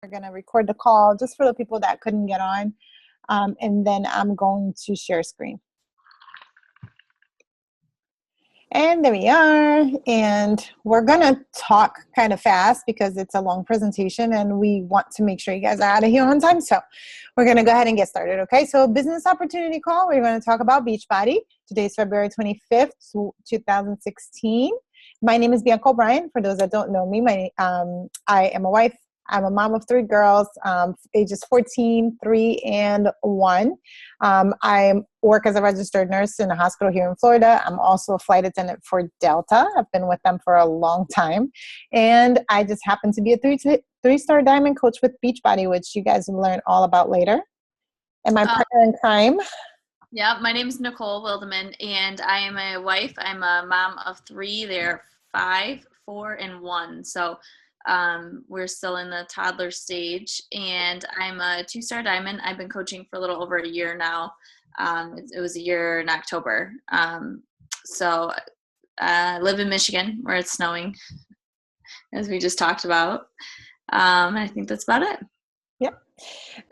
We're going to record the call just for the people that couldn't get on. And then I'm going to share screen. And there we are. And we're going to talk kind of fast because it's a long presentation and we want to make sure you guys are out of here on time. So we're going to go ahead and get started. Okay. So business opportunity call. We're going to talk about Beachbody. Today's February 25th, 2016. My name is Bianca O'Brien. For those that don't know me, I am a wife. I'm a mom of 3 girls, ages 14, 3, and 1. I work as a registered nurse in a hospital here in Florida. I'm also a flight attendant for Delta. I've been with them for a long time. And I just happen to be a three-star diamond coach with Beachbody, which you guys will learn all about later. And my partner in crime. Yeah, my name is Nicole Wildeman, and I am a wife. I'm a mom of 3. They're 5, 4, and 1. So we're still in the toddler stage, and I'm a 2-star diamond. I've been coaching for a little over a year now. It was a year in October. So I live in Michigan where it's snowing, as we just talked about. I think that's about it. Yep.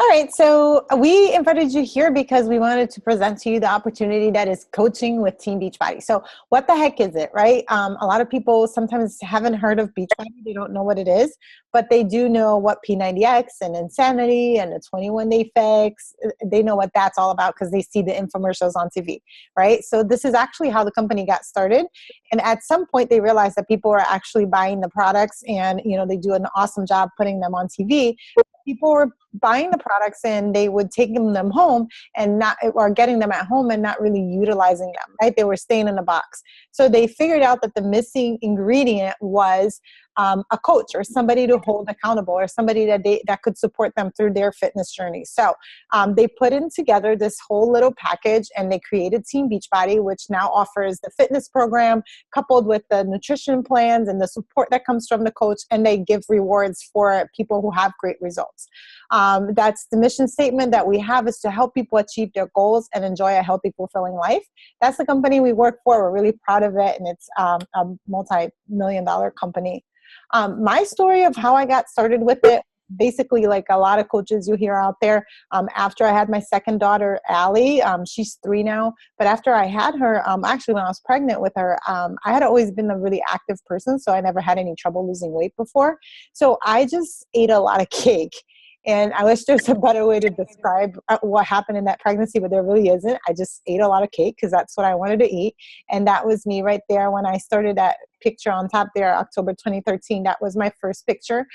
All right. So we invited you here because we wanted to present to you the opportunity that is coaching with Team Beachbody. So what the heck is it, right? A lot of people sometimes haven't heard of Beachbody. They don't know what it is, but they do know what P90X and Insanity and the 21-day fix. They know what that's all about because they see the infomercials on TV, right? So this is actually how the company got started. And at some point they realized that people were actually buying the products and, they do an awesome job putting them on TV. People were buying the products and they would take them home or getting them at home and not really utilizing them, right? They were staying in the box. So they figured out that the missing ingredient was a coach or somebody to hold accountable or somebody that could support them through their fitness journey. So they put in together this whole little package and they created Team Beachbody, which now offers the fitness program coupled with the nutrition plans and the support that comes from the coach, and they give rewards for people who have great results. That's the mission statement that we have, is to help people achieve their goals and enjoy a healthy, fulfilling life. That's the company we work for. We're really proud of it, and it's a multi-million-dollar company. My story of how I got started with it, basically like a lot of coaches you hear out there, after I had my second daughter, Allie, she's 3 now, but after I had her, actually when I was pregnant with her, I had always been a really active person, so I never had any trouble losing weight before. So I just ate a lot of cake. And I wish there's a better way to describe what happened in that pregnancy, but there really isn't. I just ate a lot of cake because that's what I wanted to eat. And that was me right there when I started that picture on top there, October 2013. That was my first picture.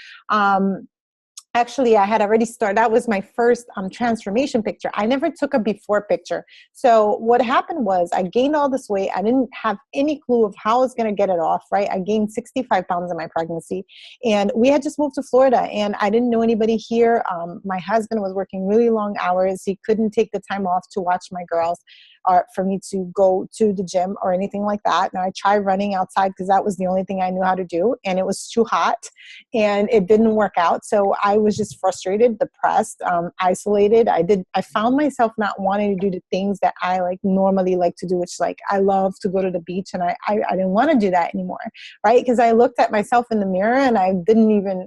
Actually, I had already started. That was my first transformation picture. I never took a before picture. So what happened was I gained all this weight. I didn't have any clue of how I was going to get it off, right? I gained 65 pounds in my pregnancy. And we had just moved to Florida, and I didn't know anybody here. My husband was working really long hours. He couldn't take the time off to watch my girls or for me to go to the gym or anything like that. And I tried running outside because that was the only thing I knew how to do. And it was too hot and it didn't work out. So I was just frustrated, depressed, isolated. I found myself not wanting to do the things that I normally like to do, which I love to go to the beach, and I didn't want to do that anymore, right? Because I looked at myself in the mirror and I didn't even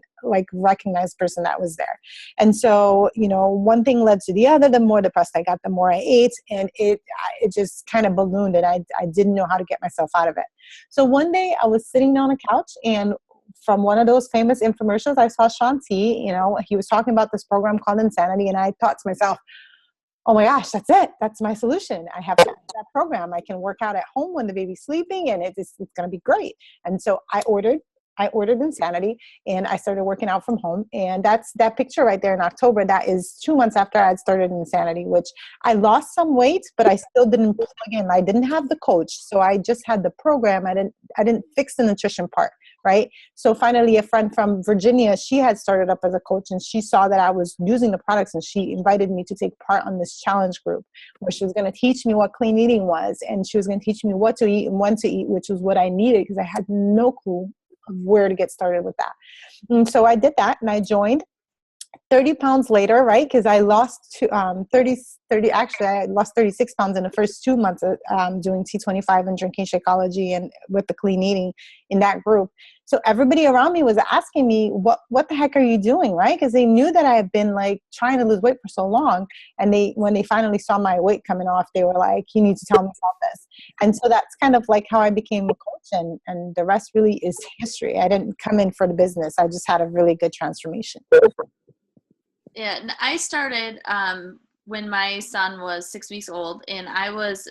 recognize the person that was there. And so, one thing led to the other. The more depressed I got, the more I ate, and it just kind of ballooned, and I didn't know how to get myself out of it. So one day I was sitting on a couch, and from one of those famous infomercials, I saw Shaun T. He was talking about this program called Insanity, and I thought to myself, oh my gosh, that's it. That's my solution. I have that program. I can work out at home when the baby's sleeping, and it's going to be great. And so I ordered Insanity, and I started working out from home. And that's that picture right there in October. That is 2 months after I had started Insanity, which I lost some weight, but I still didn't plug in. I didn't have the coach. So I just had the program. I didn't fix the nutrition part, right? So finally, a friend from Virginia, she had started up as a coach, and she saw that I was using the products, and she invited me to take part on this challenge group where she was going to teach me what clean eating was, and she was going to teach me what to eat and when to eat, which was what I needed because I had no clue of where to get started with that. And so I did that, and I joined. 30 pounds later, right? Because I lost 30, actually, I lost 36 pounds in the first 2 months of doing T25 and drinking Shakeology and with the clean eating in that group. So everybody around me was asking me, what the heck are you doing, right? Because they knew that I had been like trying to lose weight for so long. And when they finally saw my weight coming off, they were like, you need to tell me about this. And so that's kind of like how I became a coach, and the rest really is history. I didn't come in for the business. I just had a really good transformation. Yeah, and I started when my son was 6 weeks old, and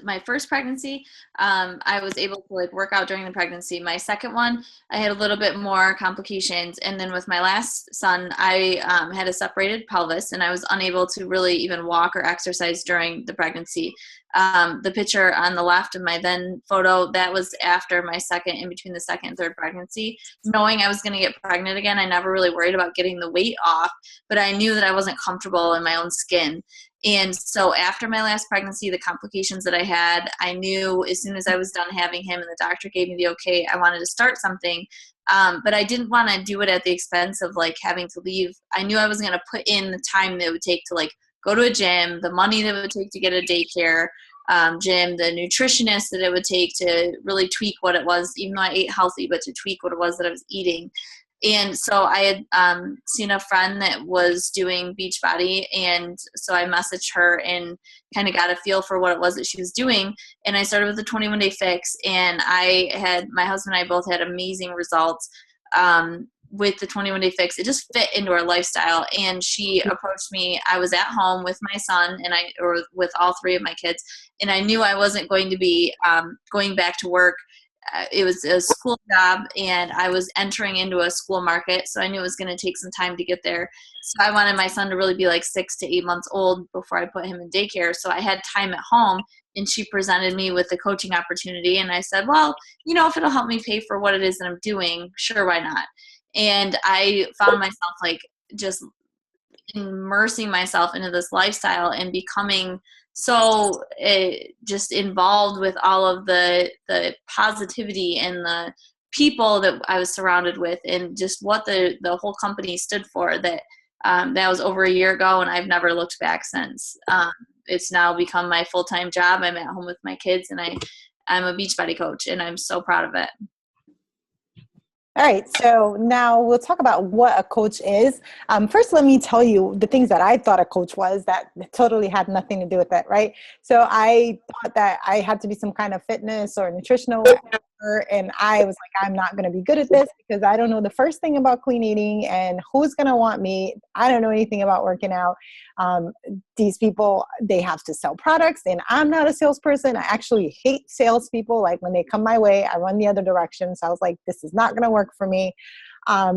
my first pregnancy. I was able to like work out during the pregnancy. My second one, I had a little bit more complications, and then with my last son, I had a separated pelvis, and I was unable to really even walk or exercise during the pregnancy. The picture on the left of my then photo, that was after my second, in between the second and third pregnancy. Knowing I was going to get pregnant again, I never really worried about getting the weight off, but I knew that I wasn't comfortable in my own skin. And so after my last pregnancy, the complications that I had, I knew as soon as I was done having him and the doctor gave me the okay, I wanted to start something. But I didn't want to do it at the expense of like having to leave. I knew I was going to put in the time that it would take to like go to a gym, the money that it would take to get a daycare gym, the nutritionist that it would take to really tweak what it was, even though I ate healthy, but to tweak what it was that I was eating. And so I had seen a friend that was doing Beachbody, and so I messaged her and kind of got a feel for what it was that she was doing. And I started with the 21-day fix, and my husband and I both had amazing results with the 21-day fix. It just fit into our lifestyle. And she approached me. I was at home with my son or with all three of my kids, and I knew I wasn't going to be going back to work. It was a school job, and I was entering into a school market, so I knew it was going to take some time to get there. So I wanted my son to really be like 6 to 8 months old before I put him in daycare. So I had time at home, and she presented me with the coaching opportunity. And I said, well, if it'll help me pay for what it is that I'm doing, sure, why not? And I found myself like just immersing myself into this lifestyle and becoming so just involved with all of the positivity and the people that I was surrounded with, and just what the whole company stood for. That was over a year ago, and I've never looked back since. It's now become my full-time job. I'm at home with my kids, and I'm a Beachbody coach, and I'm so proud of it. All right, so now we'll talk about what a coach is. First, let me tell you the things that I thought a coach was that totally had nothing to do with it, right? So I thought that I had to be some kind of fitness or nutritional expert, and I was like, I'm not going to be good at this because I don't know the first thing about clean eating, and who's going to want me? I don't know anything about working out. These people, they have to sell products, and I'm not a salesperson. I actually hate salespeople. Like when they come my way, I run the other direction. So I was like, this is not going to work for me.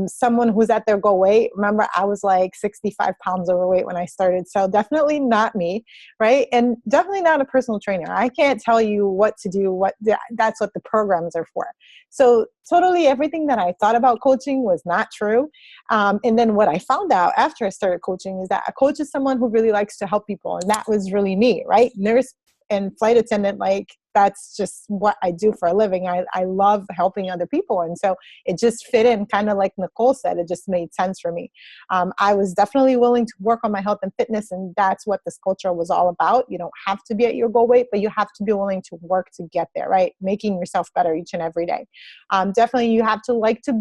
Someone who's at their goal weight. Remember, I was like 65 pounds overweight when I started. So definitely not me, right? And definitely not a personal trainer. I can't tell you what to do. That's what the programs are for. So totally everything that I thought about coaching was not true. And then what I found out after I started coaching is that a coach is someone who really likes to help people. And that was really me, right? Nurse and flight attendant, like that's just what I do for a living. I love helping other people. And so it just fit in, kind of like Nicole said, it just made sense for me. I was definitely willing to work on my health and fitness, and that's what this culture was all about. You don't have to be at your goal weight, but you have to be willing to work to get there, right? Making yourself better each and every day. Definitely you have to like to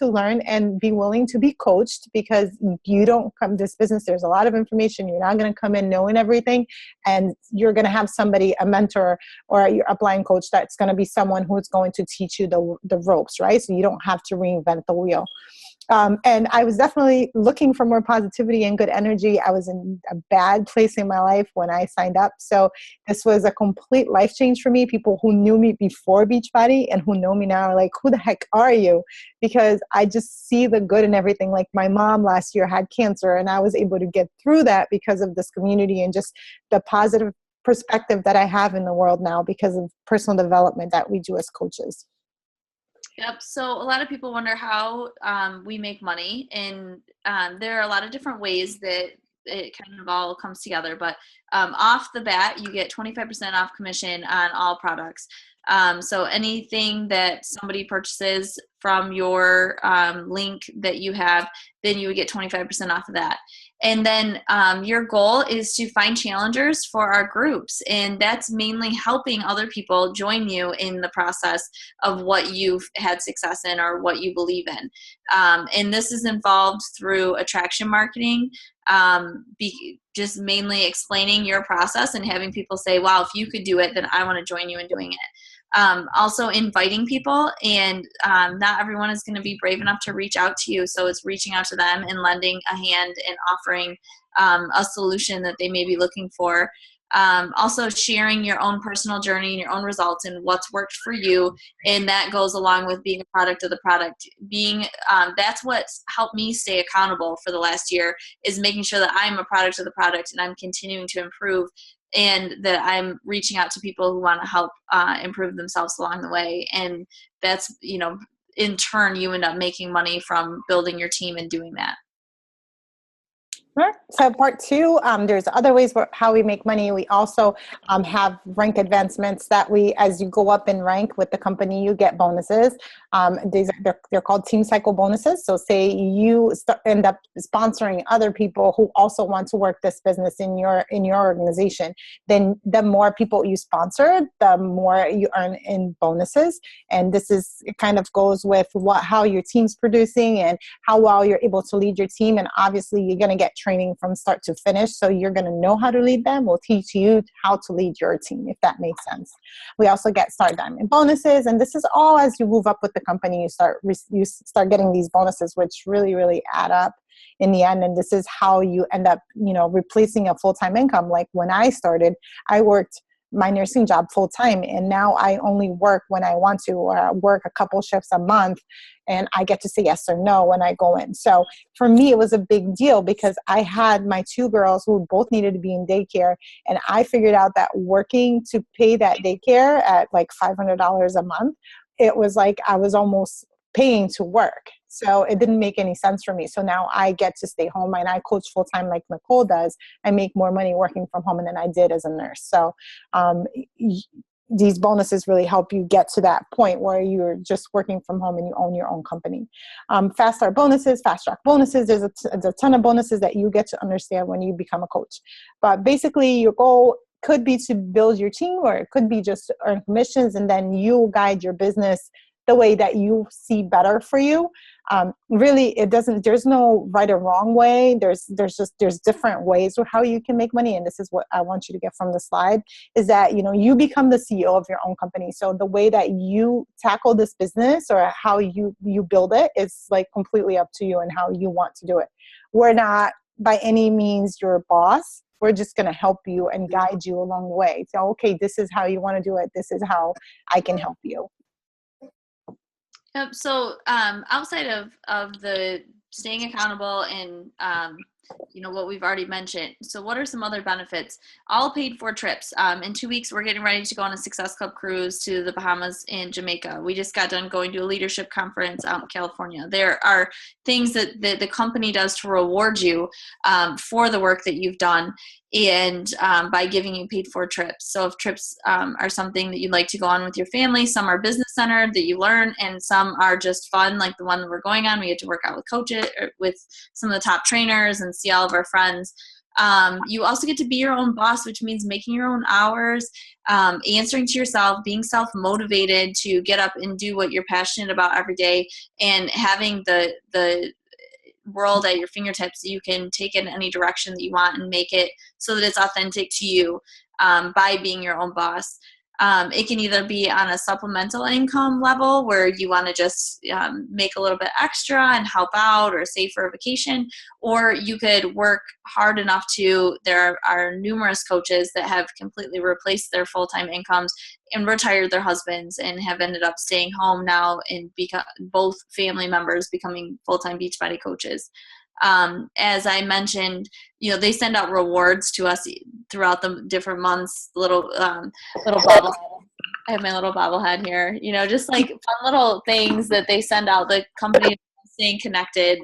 learn and be willing to be coached, because you don't come to this business, there's a lot of information. You're not going to come in knowing everything, and you're going to have somebody, a mentor or your upline coach, that's going to be someone who's going to teach you the ropes, right? So you don't have to reinvent the wheel. And I was definitely looking for more positivity and good energy. I was in a bad place in my life when I signed up. So this was a complete life change for me. People who knew me before Beachbody and who know me now are like, who the heck are you? Because I just see the good in everything. Like my mom last year had cancer, and I was able to get through that because of this community and just the positive perspective that I have in the world now because of personal development that we do as coaches. Yep. So a lot of people wonder how we make money, and there are a lot of different ways that it kind of all comes together. But off the bat, you get 25% off commission on all products. So anything that somebody purchases from your link that you have, then you would get 25% off of that. And then your goal is to find challengers for our groups. And that's mainly helping other people join you in the process of what you've had success in or what you believe in. And this is involved through attraction marketing, just mainly explaining your process and having people say, wow, if you could do it, then I want to join you in doing it. Also inviting people, and not everyone is going to be brave enough to reach out to you. So it's reaching out to them and lending a hand and offering a solution that they may be looking for. Also sharing your own personal journey and your own results and what's worked for you. And that goes along with being a product of the product. That's what's helped me stay accountable for the last year, is making sure that I'm a product of the product and I'm continuing to improve, and that I'm reaching out to people who want to help improve themselves along the way. And that's, in turn, you end up making money from building your team and doing that. Sure. So part two, there's other ways how we make money. We also have rank advancements that as you go up in rank with the company, you get bonuses. They're called team cycle bonuses. So say you end up sponsoring other people who also want to work this business in your organization, then the more people you sponsor, the more you earn in bonuses. And it kind of goes with how your team's producing and how well you're able to lead your team. And obviously you're going to get training from start to finish. So you're going to know how to lead them. We'll teach you how to lead your team, if that makes sense. We also get Star Diamond bonuses. And this is all as you move up with the company, you start getting these bonuses, which really, really add up in the end. And this is how you end up, replacing a full-time income. Like when I started, I worked my nursing job full-time, and now I only work when I want to, or I work a couple shifts a month, and I get to say yes or no when I go in. So for me, it was a big deal because I had my two girls who both needed to be in daycare, and I figured out that working to pay that daycare at like $500 a month, it was like I was almost paying to work. So it didn't make any sense for me. So now I get to stay home and I coach full time like Nicole does. I make more money working from home than I did as a nurse. So these bonuses really help you get to that point where you're just working from home and you own your own company. Fast start bonuses, fast track bonuses. There's a ton of bonuses that you get to understand when you become a coach. But basically your goal could be to build your team, or it could be just to earn commissions, and then you guide your business the way that you see better for you. Really, there's no right or wrong way. There's different ways of how you can make money. And this is what I want you to get from the slide, is that, you become the CEO of your own company. So the way that you tackle this business or how you build it is like completely up to you and how you want to do it. We're not by any means your boss. We're just going to help you and guide you along the way. So, okay, this is how you want to do it. This is how I can help you. Yep. So outside of the staying accountable and what we've already mentioned, so what are some other benefits? All paid for trips. In 2 weeks, we're getting ready to go on a Success Club cruise to the Bahamas and Jamaica. We just got done going to a leadership conference out in California. There are things that the company does to reward you for the work that you've done, and by giving you paid for trips. So if trips are something that you'd like to go on with your family, some are business centered that you learn, and some are just fun, like the one that we're going on. We get to work out with coaches, or with some of the top trainers, and see all of our friends. You also get to be your own boss, which means making your own hours, answering to yourself, being self-motivated to get up and do what you're passionate about every day, and having the world at your fingertips. You can take it in any direction that you want and make it so that it's authentic to you by being your own boss. It can either be on a supplemental income level where you want to just make a little bit extra and help out or save for a vacation, or you could work hard enough there are numerous coaches that have completely replaced their full-time incomes and retired their husbands and have ended up staying home now and both family members becoming full-time Beachbody coaches. As I mentioned, they send out rewards to us throughout the different months, little bobble. I have my little bobblehead here, just like fun little things that they send out. The company is staying connected.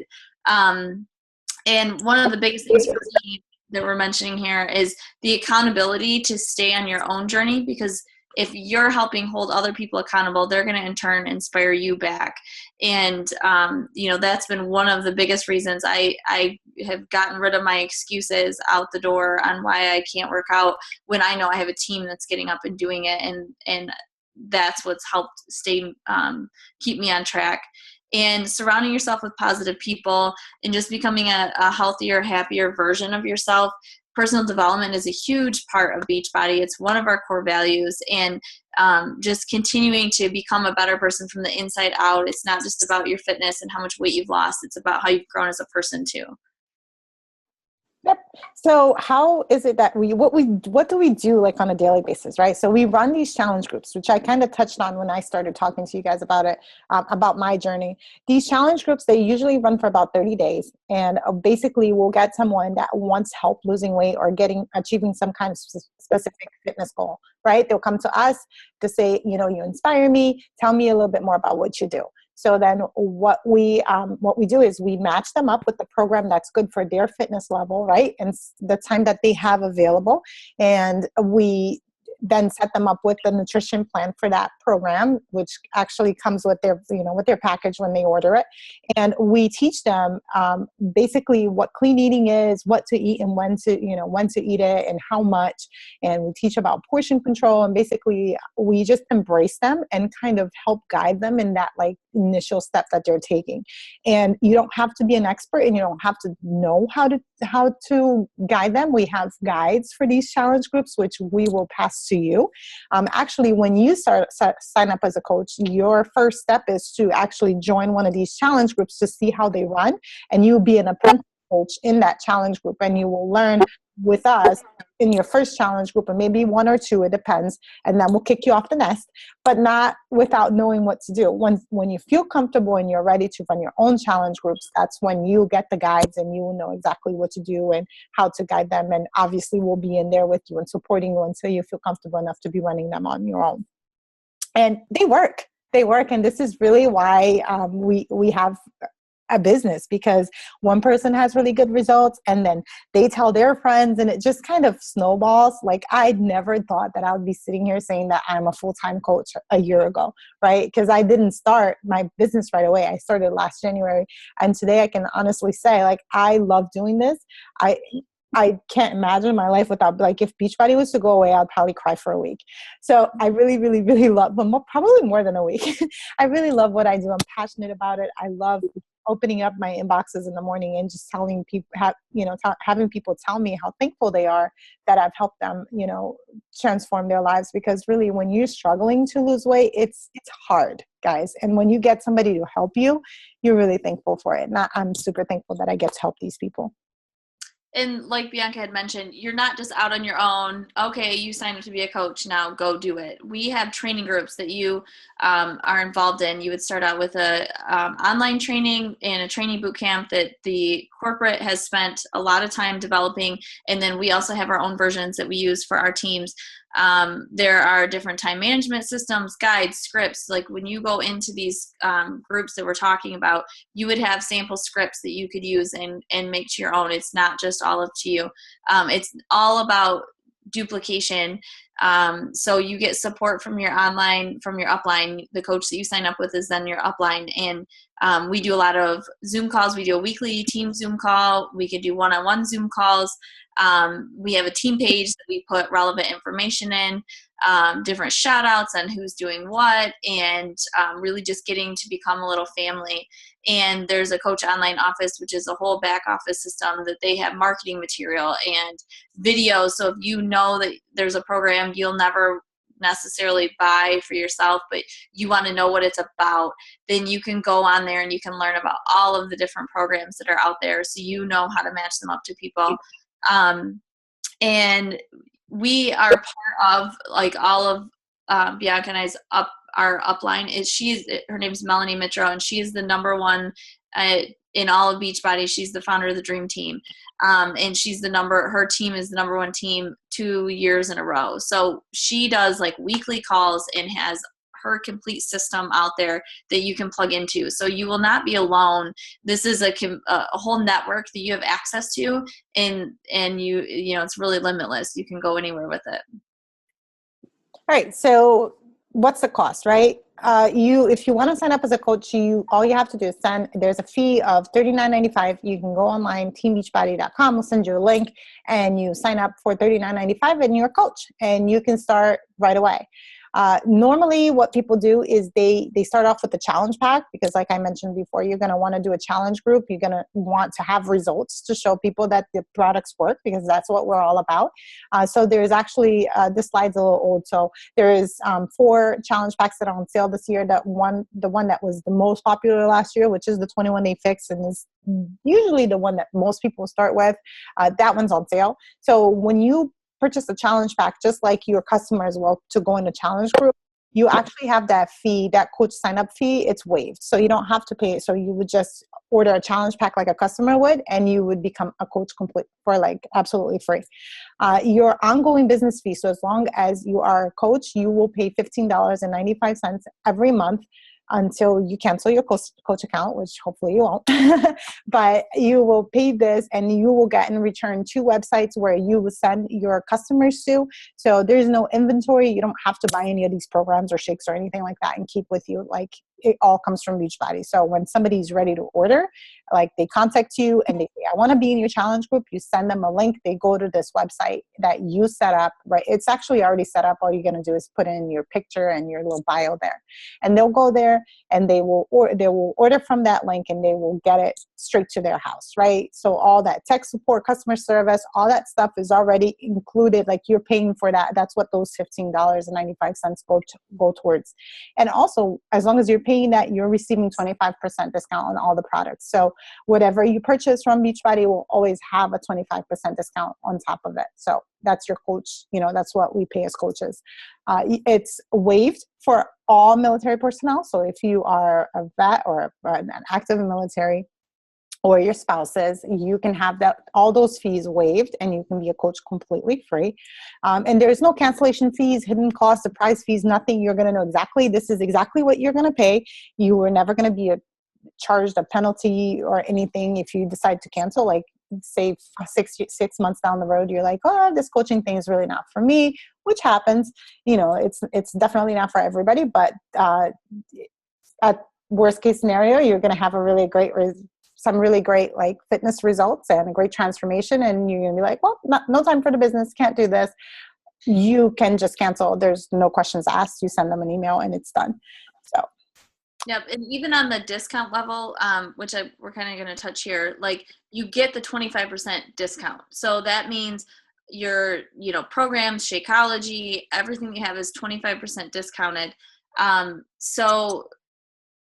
And one of the biggest things for me that we're mentioning here is the accountability to stay on your own journey, because if you're helping hold other people accountable, they're going to in turn inspire you back. And, that's been one of the biggest reasons I have gotten rid of my excuses out the door on why I can't work out when I know I have a team that's getting up and doing it. And that's what's helped keep me on track. And surrounding yourself with positive people and just becoming a healthier, happier version of yourself. Personal development is a huge part of Beachbody. It's one of our core values, and just continuing to become a better person from the inside out. It's not just about your fitness and how much weight you've lost. It's about how you've grown as a person too. Yep. So how is it that what do we do like on a daily basis, right? So we run these challenge groups, which I kind of touched on when I started talking to you guys about it, about my journey. These challenge groups, they usually run for about 30 days. And basically we'll get someone that wants help losing weight or achieving some kind of specific fitness goal, right? They'll come to us to say, you inspire me, tell me a little bit more about what you do. So then what we do is we match them up with the program that's good for their fitness level, right? And the time that they have available. And we then set them up with the nutrition plan for that program, which actually comes with their, with their package when they order it. And we teach them basically what clean eating is, what to eat and when to eat it and how much. And we teach about portion control. And basically we just embrace them and kind of help guide them in that like initial step that they're taking. And you don't have to be an expert and you don't have to know how to guide them. We have guides for these challenge groups, which we will pass to you. Actually, when you sign up as a coach, your first step is to actually join one of these challenge groups to see how they run. And you'll be an apprentice coach in that challenge group, and you will learn with us in your first challenge group, or maybe one or two, it depends, and then we'll kick you off the nest, but not without knowing what to do. When you feel comfortable and you're ready to run your own challenge groups, that's when you get the guides and you will know exactly what to do and how to guide them. And obviously we'll be in there with you and supporting you until you feel comfortable enough to be running them on your own. And they work. And this is really why we have a business, because one person has really good results and then they tell their friends and it just kind of snowballs. Like I never thought that I would be sitting here saying that I'm a full-time coach a year ago, right? Because I didn't start my business right away. I started last January. And today I can honestly say, like, I love doing this. I can't imagine my life without, like, if Beachbody was to go away, I'd probably cry for a week. So I really, really, really love, but probably more than a week. I really love what I do. I'm passionate about it. I love opening up my inboxes in the morning and just telling people, having people tell me how thankful they are that I've helped them, transform their lives. Because really, when you're struggling to lose weight, it's hard, guys. And when you get somebody to help you, you're really thankful for it. And I'm super thankful that I get to help these people. And like Bianca had mentioned, you're not just out on your own. Okay, you signed up to be a coach, now go do it. We have training groups that you are involved in. You would start out with a online training and a training boot camp that the corporate has spent a lot of time developing. And then we also have our own versions that we use for our teams. There are different time management systems, guides, scripts. Like when you go into these groups that we're talking about, you would have sample scripts that you could use and make to your own. It's not just all up to you. It's all about duplication. So you get support from your upline. The coach that you sign up with is then your upline. And we do a lot of Zoom calls. We do a weekly team Zoom call. We could do one-on-one Zoom calls. We have a team page that we put relevant information in, different shout outs on who's doing what, and really just getting to become a little family. And there's a coach online office, which is a whole back office system that they have marketing material and videos. So if you know that there's a program you'll never necessarily buy for yourself, but you want to know what it's about, then you can go on there and you can learn about all of the different programs that are out there, so you know how to match them up to people. And we are part of, like, all of Bianca and I's our upline her name's Melanie Mitro, and she is the number one in all of Beachbody. She's the founder of the Dream Team. And her team is the number one team 2 years in a row. So she does like weekly calls and has her complete system out there that you can plug into. So you will not be alone. This is a whole network that you have access to, and it's really limitless. You can go anywhere with it. All right. So what's the cost, right? if you want to sign up as a coach, all you have to do is there's a fee of $39.95. You can go online, teambeachbody.com. We'll send you a link and you sign up for $39.95 and you're a coach and you can start right away. Normally what people do is they start off with the challenge pack, because like I mentioned before, you're going to want to do a challenge group. You're going to want to have results to show people that the products work, because that's what we're all about. So there's actually, this slide's a little old. So there is 4 challenge packs that are on sale this year. The one that was the most popular last year, which is the 21-day fix, and is usually the one that most people start with, that one's on sale. So when you purchase a challenge pack, just like your customers will to go in a challenge group, you actually have that fee, that coach sign up fee, it's waived. So you don't have to pay it. So you would just order a challenge pack like a customer would, and you would become a coach complete for like absolutely free. Your ongoing business fee, so as long as you are a coach, you will pay $15.95 every month until you cancel your coach account, which hopefully you won't. But you will pay this, and you will get in return 2 websites where you will send your customers to. So there's no inventory. You don't have to buy any of these programs or shakes or anything like that and keep with you. Like, it all comes from Beachbody. So when somebody's ready to order, like they contact you and they say, I want to be in your challenge group, you send them a link, they go to this website that you set up, right? It's actually already set up. All you're going to do is put in your picture and your little bio there, and they'll go there and they will order from that link, and they will get it straight to their house, right? So all that tech support, customer service, all that stuff is already included. Like, you're paying for that. That's what those $15.95 go towards. And also, as long as you're paying that, you're receiving 25% discount on all the products. So whatever you purchase from Beachbody will always have a 25% discount on top of it. So that's your coach, that's what we pay as coaches. It's waived for all military personnel. So if you are a vet or an active military, or your spouses, you can have all those fees waived, and you can be a coach completely free. And there's no cancellation fees, hidden costs, surprise fees, nothing. You're going to know exactly, this is exactly what you're going to pay. You are never going to be charged a penalty or anything if you decide to cancel. Like, say 6 months down the road, you're like, oh, this coaching thing is really not for me, which happens. It's definitely not for everybody, but at worst case scenario, you're going to have some really great like fitness results and a great transformation, and you're going to be like, well, no time for the business, can't do this. You can just cancel. There's no questions asked. You send them an email and it's done. So yep. And even on the discount level, which we're kind of going to touch here, like, you get the 25% discount. So that means your programs, Shakeology, everything you have is 25% discounted. So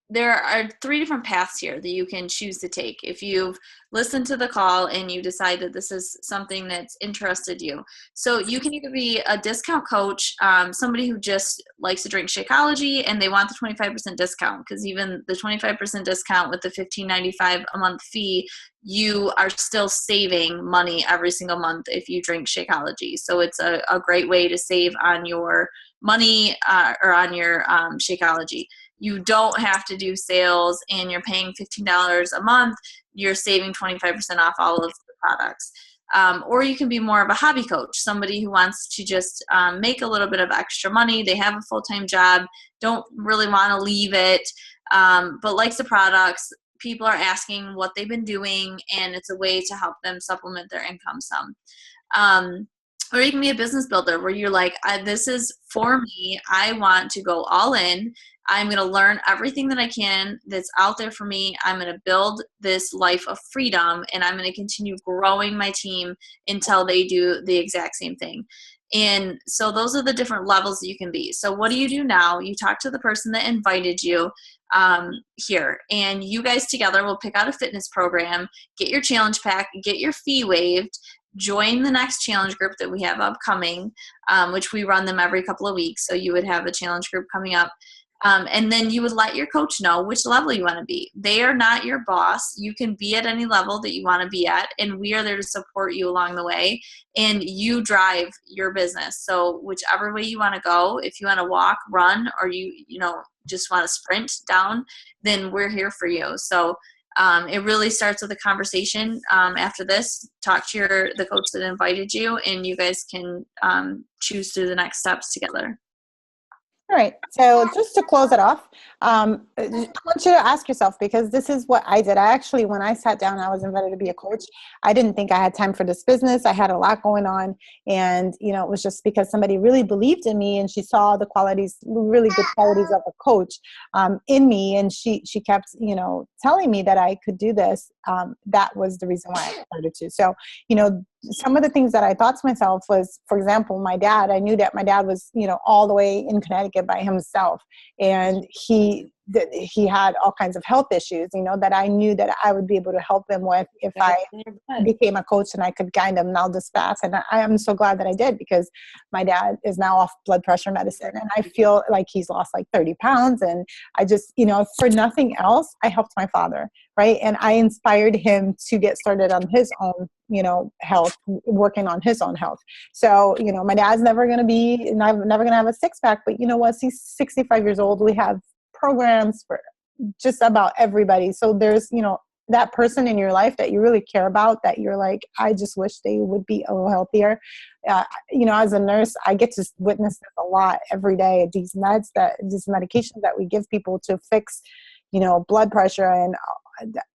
there are 3 different paths here that you can choose to take if you've listened to the call and you decide that this is something that's interested you. So you can either be a discount coach, somebody who just likes to drink Shakeology and they want the 25% discount, because even the 25% discount with the $15.95 a month fee, you are still saving money every single month if you drink Shakeology. So it's a great way to save on your money or on your Shakeology. You don't have to do sales, and you're paying $15 a month. You're saving 25% off all of the products. Or you can be more of a hobby coach, somebody who wants to just make a little bit of extra money. They have a full-time job, don't really want to leave it, but likes the products. People are asking what they've been doing, and it's a way to help them supplement their income some. Or you can be a business builder where you're like, this is for me. I want to go all in. I'm going to learn everything that I can that's out there for me. I'm going to build this life of freedom, and I'm going to continue growing my team until they do the exact same thing. And so those are the different levels that you can be. So what do you do now? You talk to the person that invited you here, and you guys together will pick out a fitness program, get your challenge pack, get your fee waived, join the next challenge group that we have upcoming, which we run them every couple of weeks. So you would have a challenge group coming up. And then you would let your coach know which level you want to be. They are not your boss. You can be at any level that you want to be at, and we are there to support you along the way, and you drive your business. So whichever way you want to go, if you want to walk, run, or you just want to sprint down, then we're here for you. So it really starts with a conversation. After this, talk to the coach that invited you, and you guys can choose through the next steps together. right. So just to close it off, I want you to ask yourself, because this is what I did. I actually, when I sat down, I was invited to be a coach. I didn't think I had time for this business. I had a lot going on. And, it was just because somebody really believed in me, and she saw the qualities, really good qualities of a coach in me. And she kept, telling me that I could do this. That was the reason why I started to. So, some of the things that I thought to myself was, for example, my dad. I knew that my dad was, all the way in Connecticut by himself, and he had all kinds of health issues, that I knew that I would be able to help him with if I became a coach and I could guide him down this path. And I am so glad that I did, because my dad is now off blood pressure medicine, and I feel like he's lost like 30 pounds. And I just, for nothing else, I helped my father, right? And I inspired him to get started on his own, health, working on his own health. So, my dad's never going to have a six pack, but you know what? He's 65 years old. We have programs for just about everybody. So there's, that person in your life that you really care about, that you're like, I just wish they would be a little healthier. As a nurse, I get to witness this a lot every day. These medications that we give people to fix, blood pressure, and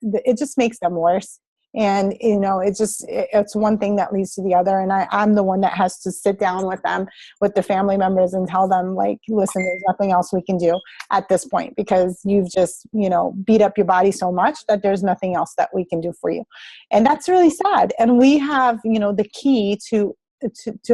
it just makes them worse. And, it's one thing that leads to the other. And I'm the one that has to sit down with them, with the family members, and tell them, like, listen, there's nothing else we can do at this point, because you've just, beat up your body so much that there's nothing else that we can do for you. And that's really sad. And we have, the key to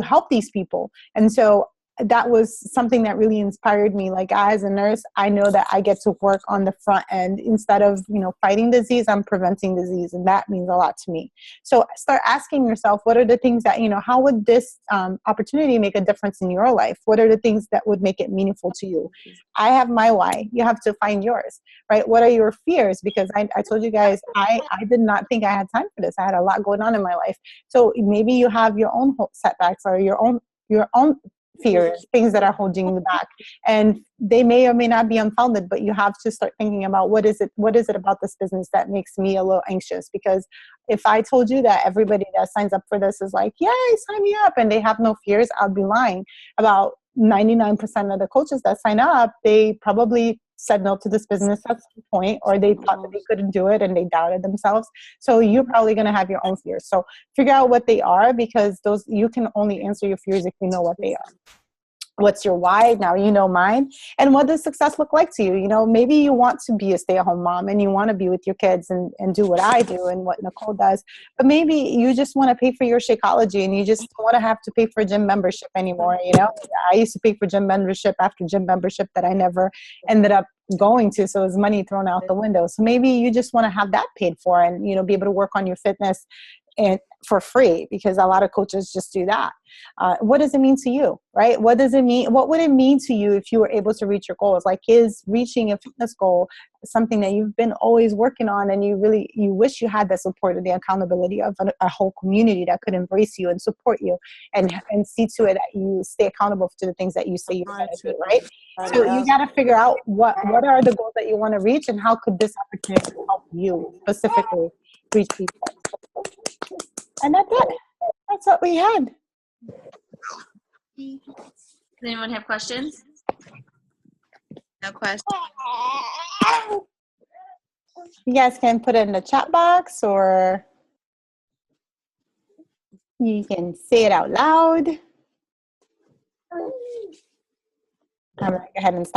help these people. And so that was something that really inspired me. Like, as a nurse, I know that I get to work on the front end. Instead of, fighting disease, I'm preventing disease. And that means a lot to me. So start asking yourself, what are the things that, how would this opportunity make a difference in your life? What are the things that would make it meaningful to you? I have my why. You have to find yours, right? What are your fears? Because I told you guys, I did not think I had time for this. I had a lot going on in my life. So maybe you have your own setbacks, or your own fears, things that are holding you back, and they may or may not be unfounded, but you have to start thinking about what is it about this business that makes me a little anxious. Because if I told you that everybody that signs up for this is like, yay, sign me up, and they have no fears, I'd be lying. About 99% of the coaches that sign up, they probably said no to this business at some point, or they thought that they couldn't do it and they doubted themselves. So you're probably going to have your own fears. So figure out what they are, because you can only answer your fears if you know what they are. What's your why? Now you know mine. And what does success look like to you? Maybe you want to be a stay-at-home mom, and you want to be with your kids and do what I do and what Nicole does. But maybe you just want to pay for your Shakeology, and you just don't want to have to pay for gym membership anymore. I used to pay for gym membership after gym membership that I never ended up going to. So it was money thrown out the window. So maybe you just want to have that paid for, and, be able to work on your fitness and for free, because a lot of coaches just do that. What does it mean to you, right? What does it mean? What would it mean to you if you were able to reach your goals? Like, is reaching a fitness goal something that you've been always working on, and you wish you had the support and the accountability of a whole community that could embrace you and support you and see to it that you stay accountable to the things that you say you're going to do, right? So you got to figure out what are the goals that you want to reach, and how could this opportunity help you specifically reach people. And that's it. That's what we had. Does anyone have questions? No question. You guys can put it in the chat box, or you can say it out loud. I'm going to go ahead and stop.